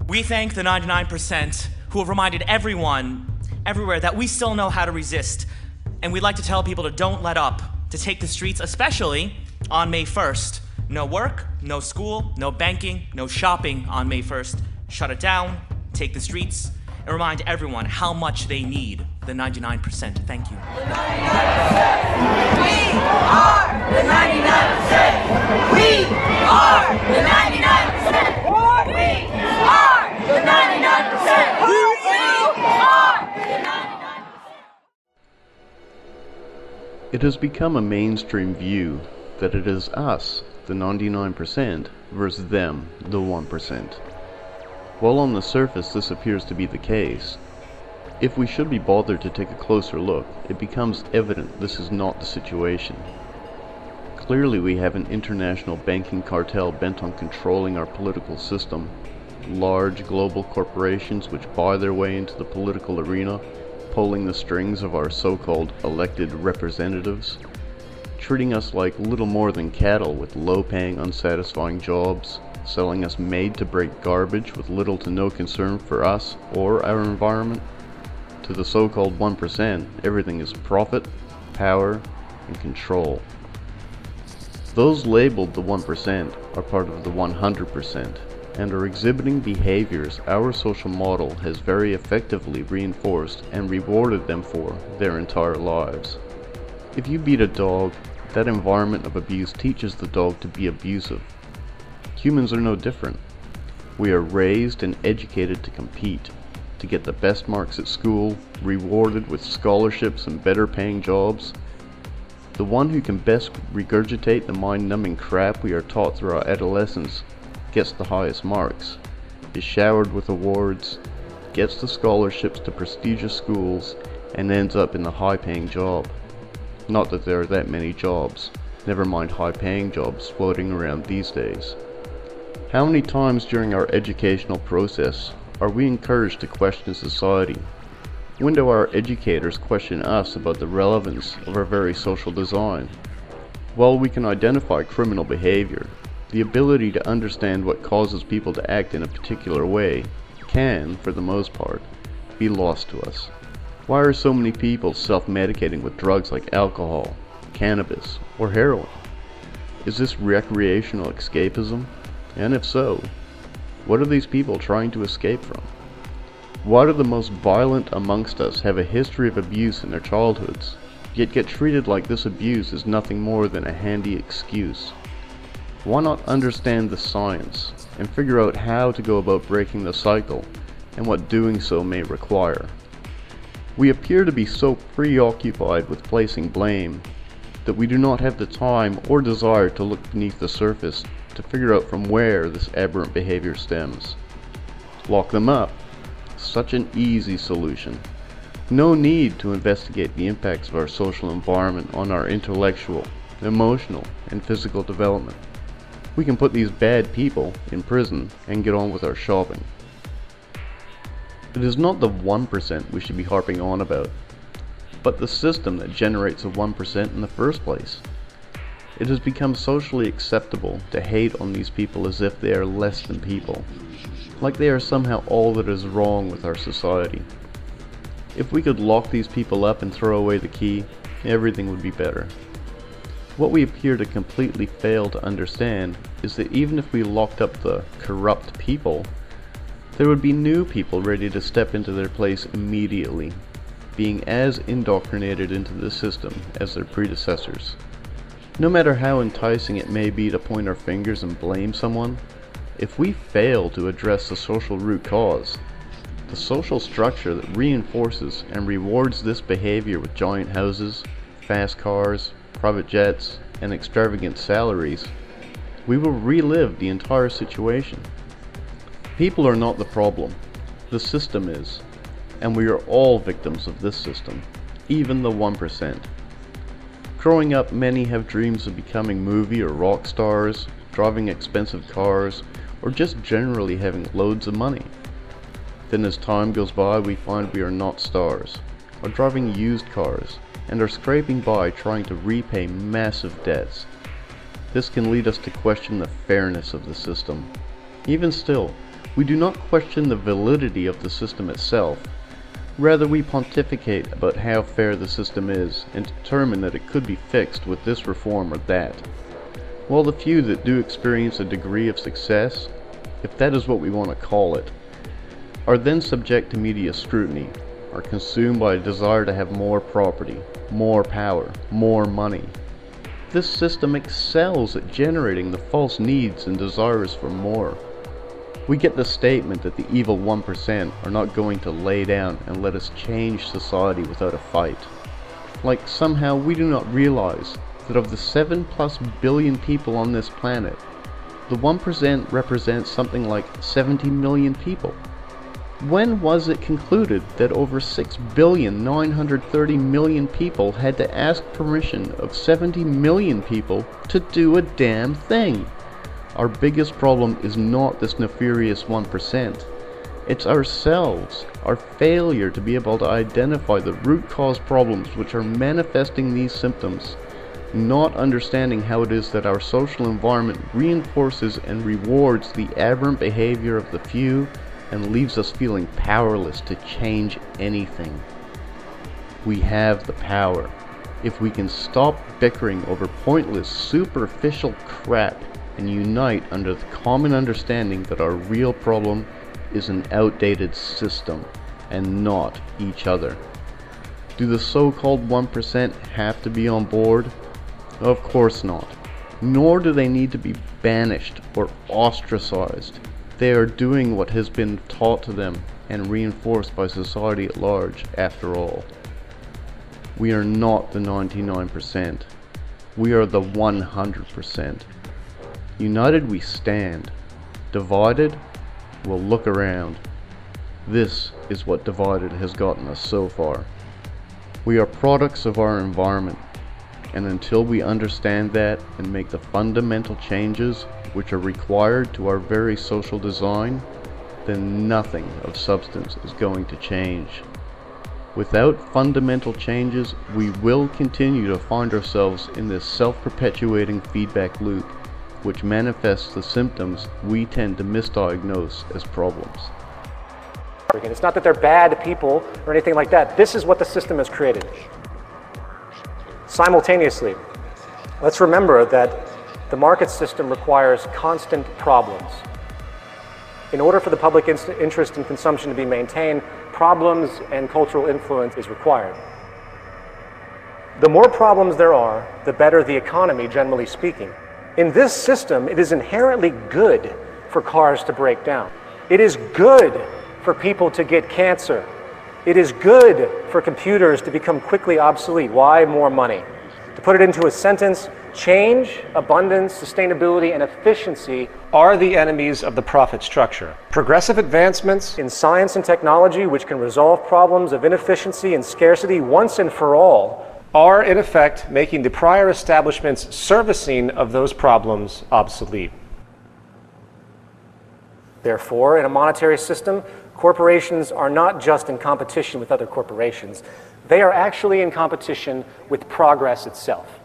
We thank the 99% who have reminded everyone, everywhere, that we still know how to resist. And we'd like to tell people to don't let up, to take the streets, especially on May 1st. No work, no school, no banking, no shopping on May 1st. Shut it down, take the streets, and remind everyone how much they need the 99%. Thank you. The 99%. We are the 99%. We are the 99%. We are the 99%. We are the 99%. It has become a mainstream view that it is us, the 99%, versus them, the 1%. While on the surface this appears to be the case, if we should be bothered to take a closer look, it becomes evident this is not the situation. Clearly we have an international banking cartel bent on controlling our political system, large global corporations which buy their way into the political arena, pulling the strings of our so-called elected representatives, treating us like little more than cattle with low-paying, unsatisfying jobs, selling us made-to-break garbage with little to no concern for us or our environment. To the so-called 1%, everything is profit, power, and control. Those labeled the 1% are part of the 100% and are exhibiting behaviors our social model has very effectively reinforced and rewarded them for their entire lives. If you beat a dog, that environment of abuse teaches the dog to be abusive. Humans are no different. We are raised and educated to compete, to get the best marks at school, rewarded with scholarships and better paying jobs. The one who can best regurgitate the mind-numbing crap we are taught through our adolescence gets the highest marks, is showered with awards, gets the scholarships to prestigious schools, and ends up in the high-paying job. Not that there are that many jobs, never mind high-paying jobs floating around these days. How many times during our educational process are we encouraged to question society? When do our educators question us about the relevance of our very social design? While we can identify criminal behavior, the ability to understand what causes people to act in a particular way can, for the most part, be lost to us. Why are so many people self-medicating with drugs like alcohol, cannabis, or heroin? Is this recreational escapism? And if so, what are these people trying to escape from? Why do the most violent amongst us have a history of abuse in their childhoods, yet get treated like this abuse is nothing more than a handy excuse? Why not understand the science and figure out how to go about breaking the cycle and what doing so may require? We appear to be so preoccupied with placing blame that we do not have the time or desire to look beneath the surface to figure out from where this aberrant behavior stems. Lock them up. Such an easy solution. No need to investigate the impacts of our social environment on our intellectual, emotional, and physical development. We can put these bad people in prison and get on with our shopping. It is not the 1% we should be harping on about, but the system that generates a 1% in the first place. It has become socially acceptable to hate on these people as if they are less than people, like they are somehow all that is wrong with our society. If we could lock these people up and throw away the key, everything would be better. What we appear to completely fail to understand is that even if we locked up the corrupt people, there would be new people ready to step into their place immediately, being as indoctrinated into the system as their predecessors. No matter how enticing it may be to point our fingers and blame someone, if we fail to address the social root cause, the social structure that reinforces and rewards this behavior with giant houses, fast cars, private jets, and extravagant salaries, we will relive the entire situation. People are not the problem, the system is, and we are all victims of this system, even the 1%. Growing up, many have dreams of becoming movie or rock stars, driving expensive cars, or just generally having loads of money. Then as time goes by, we find we are not stars, are driving used cars, and are scraping by trying to repay massive debts. This can lead us to question the fairness of the system. Even still, We do not question the validity of the system itself. Rather, we pontificate about how fair the system is and determine that it could be fixed with this reform or that. While the few that do experience a degree of success, if that is what we want to call it, are then subject to media scrutiny, are consumed by a desire to have more property, more power, more money. This system excels at generating the false needs and desires for more. We get the statement that the evil 1% are not going to lay down and let us change society without a fight. Like somehow we do not realize that of the 7+ billion people on this planet, the 1% represents something like 70 million people. When was it concluded that over 6,930,000,000 people had to ask permission of 70 million people to do a damn thing? Our biggest problem is not this nefarious 1%. It's ourselves, our failure to be able to identify the root cause problems which are manifesting these symptoms, not understanding how it is that our social environment reinforces and rewards the aberrant behavior of the few and leaves us feeling powerless to change anything. We have the power. If we can stop bickering over pointless, superficial crap and unite under the common understanding that our real problem is an outdated system and not each other. Do the so-called 1% have to be on board? Of course not. Nor do they need to be banished or ostracized. They are doing what has been taught to them and reinforced by society at large, after all. We are not the 99%. We are the 100%. United we stand. Divided, we'll look around. This is what divided has gotten us so far. We are products of our environment, and until we understand that and make the fundamental changes which are required to our very social design, then nothing of substance is going to change. Without fundamental changes, we will continue to find ourselves in this self-perpetuating feedback loop, which manifests the symptoms we tend to misdiagnose as problems. It's not that they're bad people or anything like that. This is what the system has created. Simultaneously, let's remember that the market system requires constant problems. In order for the public interest in consumption to be maintained, problems and cultural influence is required. The more problems there are, the better the economy, generally speaking. In this system, it is inherently good for cars to break down. It is good for people to get cancer. It is good for computers to become quickly obsolete. Why? More money. To put it into a sentence, change, abundance, sustainability, and efficiency are the enemies of the profit structure. Progressive advancements in science and technology, which can resolve problems of inefficiency and scarcity once and for all, are in effect making the prior establishment's servicing of those problems obsolete. Therefore, in a monetary system, corporations are not just in competition with other corporations. They are actually in competition with progress itself.